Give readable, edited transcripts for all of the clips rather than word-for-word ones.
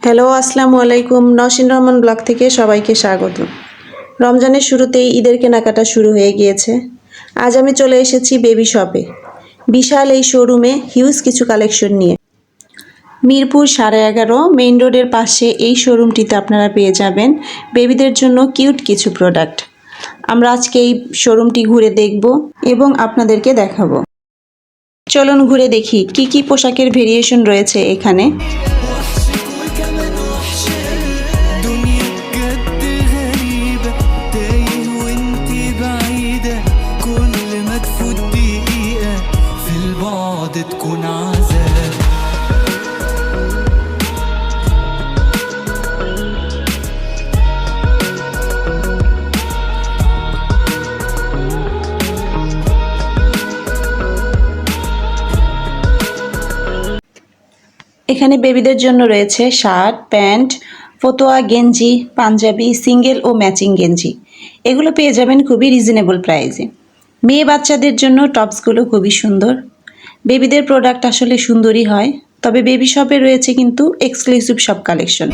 হ্যালো, আসসালামু আলাইকুম। নওশিন রহমান ব্লগ থেকে সবাইকে স্বাগত। রমজানের শুরুতেই ঈদের কেনাকাটা শুরু হয়ে গিয়েছে। আজ আমি চলে এসেছি বেবি শপে। বিশাল এই শোরুমে হিউজ কিছু কালেকশন নিয়ে। মিরপুর 11.5 মেইন রোডের পাশে এই শোরুমটিতে আপনারা পেয়ে যাবেন বেবিদের জন্য কিউট কিছু প্রোডাক্ট। আমরা আজকে এই শোরুমটি ঘুরে দেখব এবং আপনাদেরকে দেখাবো। চলুন ঘুরে দেখি কি কি পোশাকের ভেরিয়েশন রয়েছে এখানে। এখানে বেবিদের জন্য রয়েছে শার্ট, প্যান্ট, ফতোয়া, গেঞ্জি, পাঞ্জাবি, সিঙ্গেল ও ম্যাচিং গেঞ্জি। এগুলো পেয়ে যাবেন খুবই রিজনেবল প্রাইসে। মেয়ে বাচ্চাদের জন্য টপসগুলো খুবই সুন্দর। বেবিদের প্রোডাক্ট আসলে সুন্দরই হয়, তবে বেবি শপে রয়েছে কিন্তু এক্সক্লুসিভ সব কালেকশন।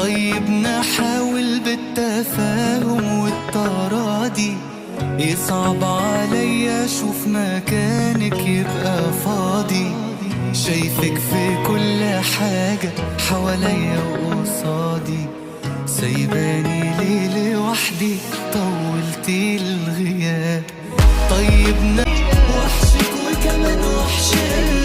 طيب نحاول بالتفاهم والتراضي. يصعب عليا اشوف مكانك يبقى فاضي. شايفك في كل حاجة حواليا وقصادي. سايباني ليه لوحدي طولتي الغياب. طيب وحشك وكمان وحشاني.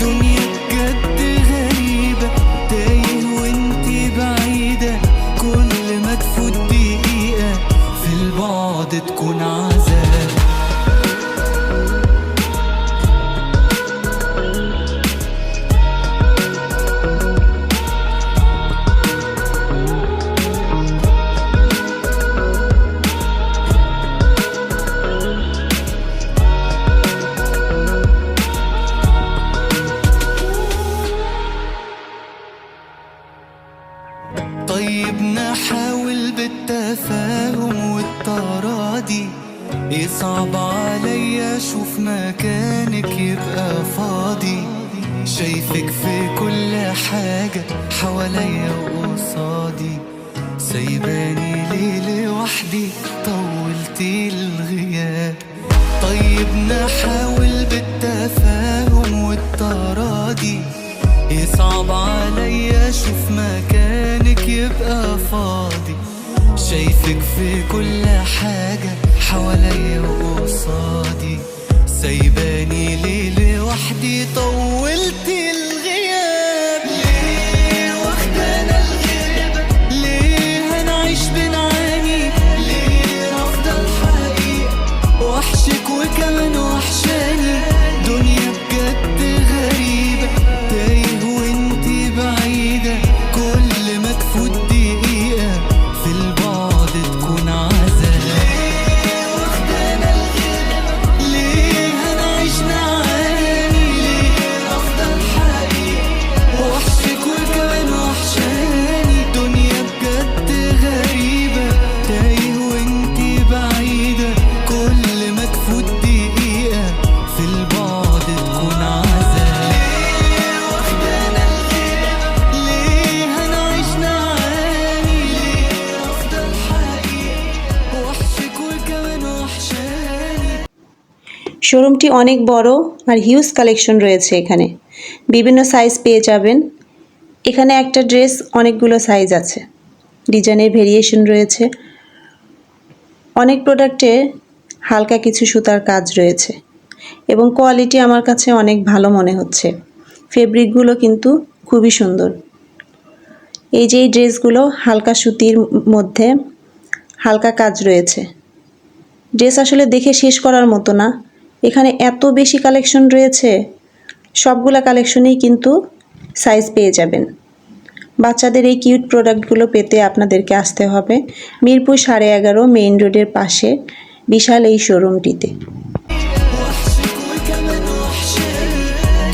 دنيا بجد غريبة تايه وانتي بعيدة. كل ما تفوت دقيقة في البعد تكون عذاب. طيب نحاول بالتفاهم والتراضي. يصعب عليا اشوف مكانك يبقى فاضي. شايفك في كل حاجة حواليا وقصادي. سايباني ليه لوحدي طولتي الغياب. طيب نحاول بالتفاهم والتراضي. يصعب عليا اشوف مكانك يبقى فاضي. شايفك في كل حاجة حواليا وقصادي. سايباني ليه لوحدي طولتي الغياب. ليه واخدانا الغيبة؟ ليه هنعيش بنعاني؟ ليه افضل حقيقة وحشك وكمان وحشاني. دنيا بجد غريبة تايه وانتي بعيدة. كل ما تفوت دقيقة في البعد تكون عذاب. ليه واخدانا الغيبة؟ ليه هنعيش نعاني؟ ليه افضل حقيقة وحشك وكمان وحشاني. دنيا بجد غريبة تايه وانتي بعيدة. كل ما تفوت دقيقة في البعد تكون عذاب. ليه واخدانا الغيبة؟ ليه هنعيش نعاني؟ ليه افضل حقيقة وحشك وكمان وحشاني. শোরুমটি অনেক বড় আর হিউজ কালেকশন রয়েছে এখানে। বিভিন্ন সাইজ পেয়ে যাবেন। এখানে একটা ড্রেস অনেকগুলো সাইজ আছে, ডিজাইনের ভেরিয়েশন রয়েছে। অনেক প্রোডাক্টে হালকা কিছু সুতার কাজ রয়েছে এবং কোয়ালিটি আমার কাছে অনেক ভালো মনে হচ্ছে। ফেব্রিকগুলো কিন্তু খুবই সুন্দর। এই যে এই ড্রেসগুলো হালকা সুতির মধ্যে হালকা কাজ রয়েছে। ড্রেস আসলে দেখে শেষ করার মতো না, এখানে এত বেশি কালেকশন রয়েছে, সবগুলা কালেকশনেই কিন্তু সাইজ পেয়ে যাবেন। বাচ্চাদের এই কিউট প্রোডাক্টগুলো পেতে আপনাদেরকে আসতে হবে মিরপুর 11.5 মেইন রোডের পাশে বিশাল এই শোরুমটিতে। وحشك وكمان وحشاك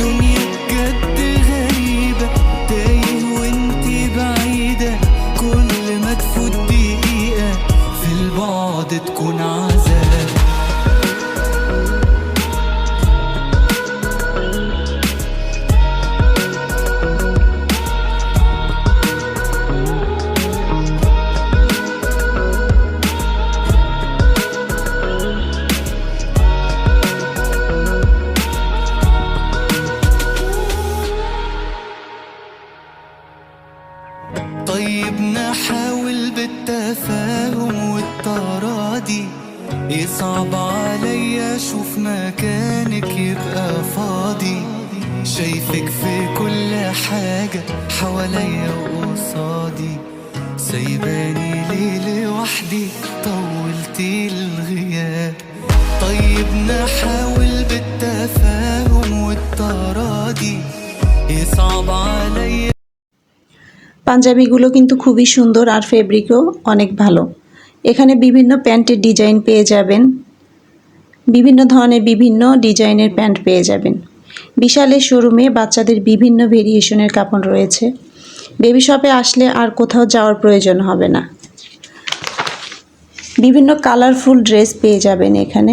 دنيا بجد غريبة تايه وانتي بعيدة كل ما تفوت دقيقة في البعد تكون عذاب طيب نحاول بالتفاهم والتراضي يصعب عليا اشوف مكانك يبقى فاضي شايفك في كل حاجة حواليا وقصادي سايباني ليه لوحدي طولتي الغياب طيب نحاول بالتفاهم والتراضي يصعب عليا পাঞ্জাবিগুলো কিন্তু খুবই সুন্দর আর ফেব্রিকও অনেক ভালো। এখানে বিভিন্ন প্যান্টের ডিজাইন পেয়ে যাবেন, বিভিন্ন ধরনের বিভিন্ন ডিজাইনের প্যান্ট পেয়ে যাবেন। বিশালের শোরুমে বাচ্চাদের বিভিন্ন ভেরিয়েশনের কাপড় রয়েছে। বেবি শপে আসলে আর কোথাও যাওয়ার প্রয়োজন হবে না। বিভিন্ন কালারফুল ড্রেস পেয়ে যাবেন এখানে।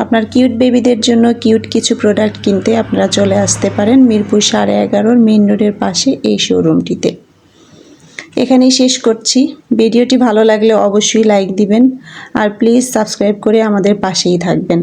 আপনার কিউট বেবিদের জন্য কিউট কিছু প্রোডাক্ট কিনতে আপনারা চলে আসতে পারেন মিরপুর 11.5 মেইন রোডের পাশে এই শোরুমটিতে। এখানেই শেষ করছি। ভিডিওটি ভালো লাগলে অবশ্যই লাইক দিবেন আর প্লিজ সাবস্ক্রাইব করে আমাদের পাশেই থাকবেন।